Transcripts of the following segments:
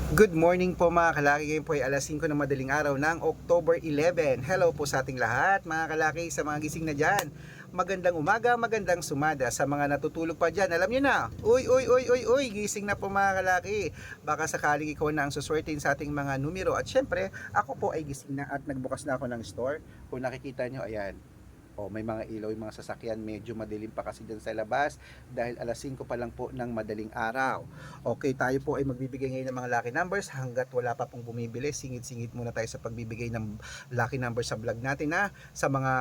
Good morning po mga kalaki. Ngayon po ay alas 5 ng madaling araw ng October 11. Hello po sa ating lahat mga kalaki, sa mga gising na dyan. Magandang umaga, magandang sumada sa mga natutulog pa dyan. Alam nyo na, uy, uy, uy, uy, uy, gising na po mga kalaki. Baka sakaling ikaw na ang suswertein sa ating mga numero. At syempre, ako po ay gising na at nagbukas na ako ng store. Kung nakikita nyo, ayan, may mga ilaw yung mga sasakyan, medyo madilim pa kasi dyan sa labas dahil alas 5 pa lang po ng madaling araw. Okay, tayo po ay magbibigay ngayon ng mga lucky numbers hanggat wala pa pong bumibili. Singit-singit muna tayo sa pagbibigay ng lucky numbers sa vlog natin na sa mga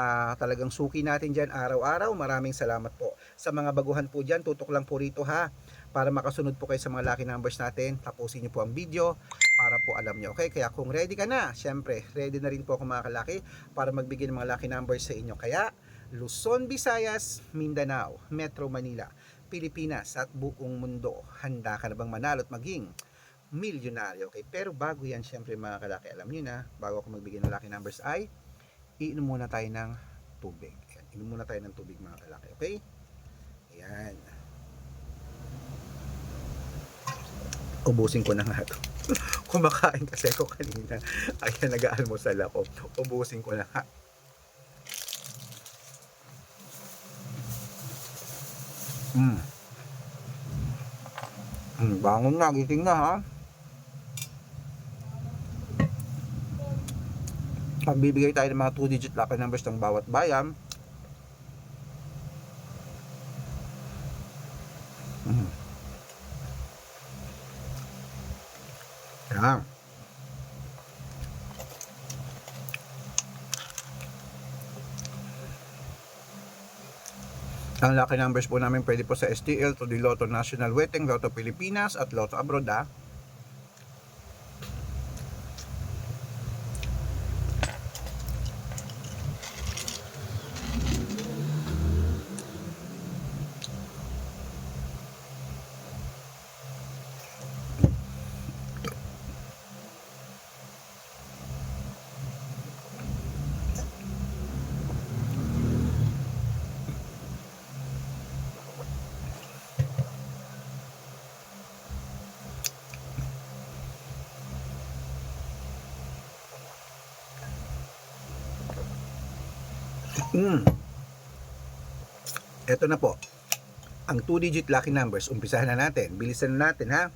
talagang suki natin dyan araw-araw. Maraming salamat po. Sa mga baguhan po dyan, tutok lang po rito ha. Para makasunod po kayo sa mga lucky numbers natin, tapusin nyo po ang video para po alam nyo. Okay, kaya kung ready ka na, syempre, ready na rin po ako mga kalaki para magbigay ng mga lucky numbers sa inyo. Kaya, Luzon, Visayas, Mindanao, Metro Manila, Pilipinas at buong mundo, handa ka na bang manalo at maging milyonaryo? Okay, pero bago yan, syempre mga kalaki, alam nyo na, bago ako magbigay ng lucky numbers ay, iinom muna tayo ng tubig. Ayan, inom muna tayo ng tubig mga kalaki, okay? Ayan. Ubusin ko na nga ito. Kumakain kasi ako kanina. Ayan, nag-aalmusal ako. Ubusin ko na nga. Bangon na, gising na ha. Magbibigay tayo ng mga 2-digit lucky numbers ng bawat bayan. Yan. Ang lucky numbers po namin pwede po sa STL, to the Lotto National Weteng, Lotto Pilipinas at Lotto Abroad ha. Ito na po ang 2-digit lucky numbers. Umpisahan na natin, bilisan na natin ha.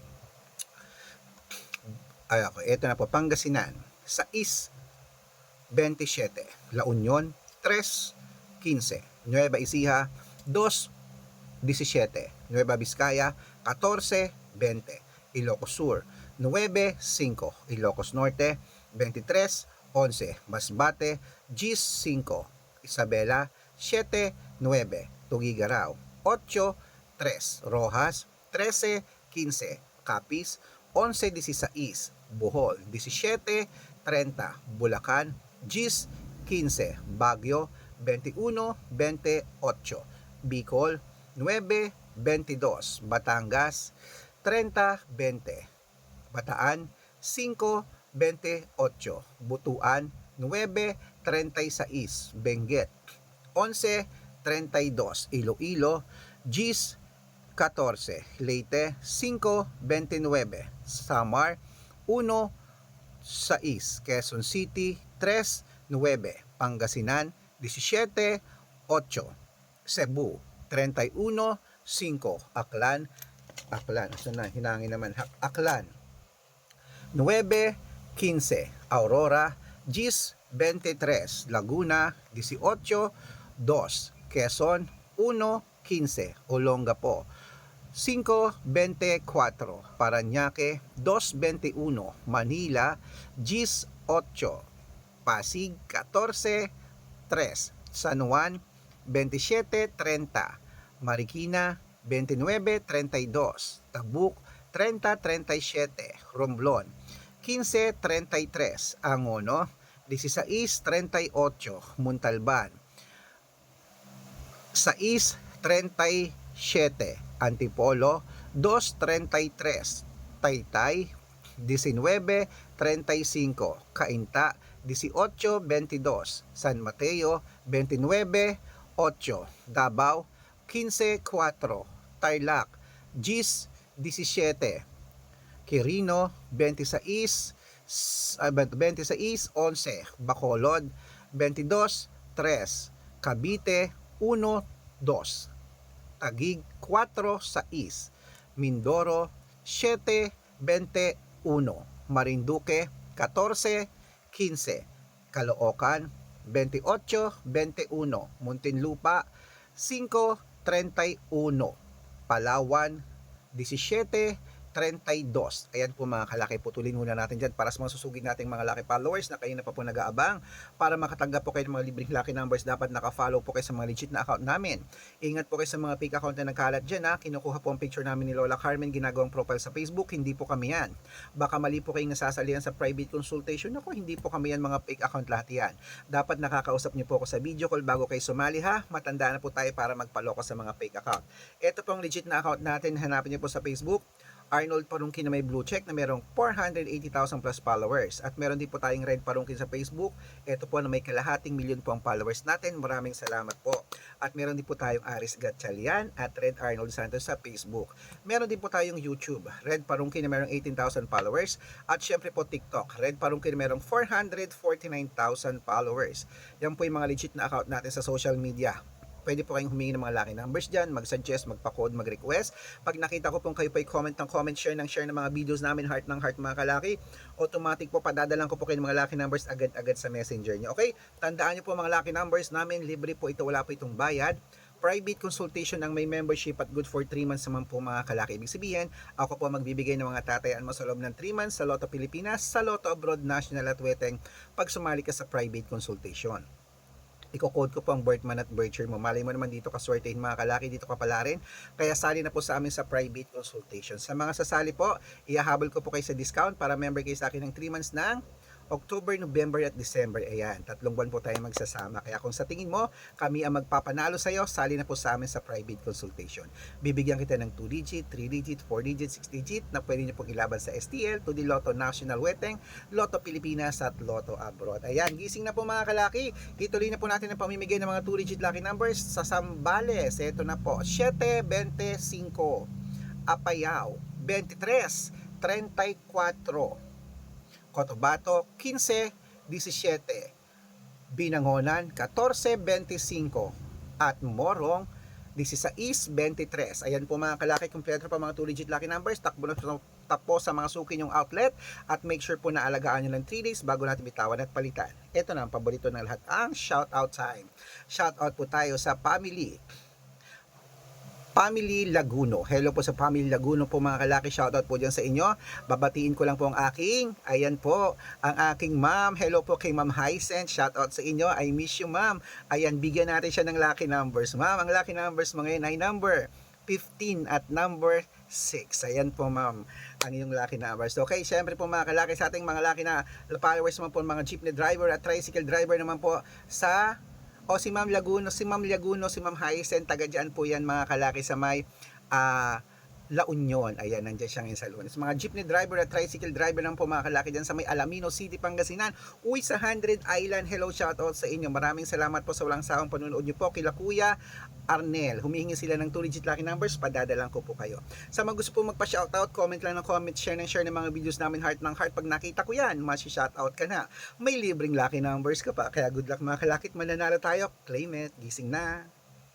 Ay, okay. Ito na po, Pangasinan 6-27, La Union 3-15, Nueva Ecija 2-17, Nueva Vizcaya 14-20, Ilocos Sur 9-5, Ilocos Norte 23-11, Masbate 10-5, Isabela 7-9, Tugigaraw 8-3, Rojas 13-15, Capiz 11-16, Bohol 17-30, Bulacan 10-15, Baguio 21-28, Bicol 9-22, Batangas 30-20, Bataan 5-28, Butuan 9-36, Benguet 11-32, Iloilo 10-14, Leyte 5-29, Samar 1-6, Quezon City 3-9, Pangasinan 17-8, Cebu 31-5, Aklan, so na, hinangin naman, Aklan 9-15, Aurora 10-23, Laguna 18-2, Quezon 1-15, Olongapo 5-24, Parañaque 2-21, Manila 18, Pasig 14-3, San Juan 27-30, Marikina 29-32, Tabuk 30-37, Romblon 15-33, Angono 16-38, Montalban 6-37, Antipolo 2-33, Taytay 19-35, Cainta 18-22, San Mateo 29-8, Davao 15-4, Tarlac 10-17, Quirino 26, 26, 11, Bacolod 22, 3, Cavite 1, 2, Taguig 4, 6, Mindoro 7, 21, Marinduque 14, 15, Caloocan 28, 21, Muntinlupa 5, 31, Palawan 17, 32. Ayan po mga kalaki, putulin muna natin dyan para sa mga susugin nating mga lucky followers na kayo na pa po nag-aabang. Para makatanggap po kayo ng mga libreng lucky numbers, dapat naka-follow po kayo sa mga legit na account namin. Ingat po kayo sa mga fake account na nagkalat dyan ha. Kinukuha po ang picture namin ni Lola Carmen, ginagawang profile sa Facebook, hindi po kami yan. Baka mali po kayong nasasalihan sa private consultation. Ako, hindi po kami yan, mga fake account lahat yan. Dapat nakakausap niyo po ako sa video call bago kayo sumali ha. Matanda na po tayo para magpaloko sa mga fake account. Ito pong legit na account natin, hanapin niyo po sa Facebook. Arnold Parungkin na may blue check na merong 480,000 plus followers. At meron din po tayong Red Parungkin sa Facebook. Ito po na may kalahating milyon po ang followers natin. Maraming salamat po. At meron din po tayong Aris Gatchalian at Red Arnold Santos sa Facebook. Meron din po tayong YouTube, Red Parungkin na merong 18,000 followers. At syempre po TikTok, Red Parungkin na merong 449,000 followers. Yan po yung mga legit na account natin sa social media. Pwede po kayong humingi ng mga lucky numbers dyan, mag-suggest, magpa-code, mag-request. Pag nakita ko pong kayo po ay comment ng comment, share ng mga videos namin, heart ng heart mga kalaki, automatic po padadalan ko po kayo ng mga lucky numbers agad-agad sa messenger nyo. Okay? Tandaan nyo po mga lucky numbers namin, libre po ito, wala po itong bayad. Private consultation ang may membership at good for 3 months naman po mga kalaki. Ibig sabihin, ako po magbibigay ng mga tatayaan mo sa loob ng 3 months sa Lotto Pilipinas, sa Lotto Abroad, National at Weteng pag sumali ka sa private consultation. Iko-code ko po ang birth month at birth year mo. Malay mo naman dito kaswertehin mga kalaki, dito ka pala rin. Kaya sali na po sa amin sa private consultation. Sa mga sasali po, ihahabol ko po kayo sa discount para member kayo sa akin ng 3 months ng October, November at December. Ayan, 3 buwan po tayo magsasama. Kaya kung sa tingin mo, kami ang magpapanalo sa iyo, sali na po sa amin sa private consultation. Bibigyan kita ng 2 digit, 3 digit, 4 digit, 6 digit na pwede nyo pong ilaban sa STL, 2D Lotto National Weteng, Lotto Pilipinas at Lotto Abroad. Ayan, gising na po mga kalaki. Ituloy na po natin ang pamimigay ng mga 2 digit lucky numbers sa Zambales. Ito na po, 725, Apayao, 23, 34, Cotabato 15, 17, Binangonan 14, 25 at Morong 16, 23. Ayan po mga kalaki, kompleto pa mga 2 digit lucky numbers. Takbo sa mga suki nyong outlet at make sure po na alagaan nyo lang 3 days bago natin bitawan at palitan. Ito na ang paborito ng lahat, ang shout out time. Shout out po tayo sa Family Laguno. Hello po sa Family Laguno po mga kalaki. Shoutout po dyan sa inyo. Babatiin ko lang po ang ayan po, ang aking ma'am. Hello po kay Ma'am Hyacinth. Shoutout sa inyo. I miss you ma'am. Ayan, bigyan natin siya ng lucky numbers. Ma'am, ang lucky numbers mo ngayon ay number 15 at number 6. Ayan po ma'am, ang iyong lucky numbers. Okay, syempre po mga kalaki, sa ating mga lucky na followers naman po, mga jeepney driver at tricycle driver naman po sa si Ma'am Laguno, si Ma'am Hyacinth, taga dyan po yan mga kalaki sa may La Union. Ayan, nandiyan siya ngayon sa Lunes. Mga jeepney driver at tricycle driver naman po mga kalaki dyan sa may Alamino City, Pangasinan. Uy, sa 100 Island, hello, shoutout sa inyo. Maraming salamat po sa walang sawang panunood nyo po kila Kuya Arnel. Humihingi sila ng 2 digit lucky numbers, padadalan ko po kayo. Sa mga gusto po magpa-shoutout, comment lang ng comment, share ng mga videos namin, heart ng heart. Pag nakita ko yan, masi-shoutout ka na. May libreng lucky numbers ka pa. Kaya good luck mga kalakit, mananalo tayo. Claim it, gising na.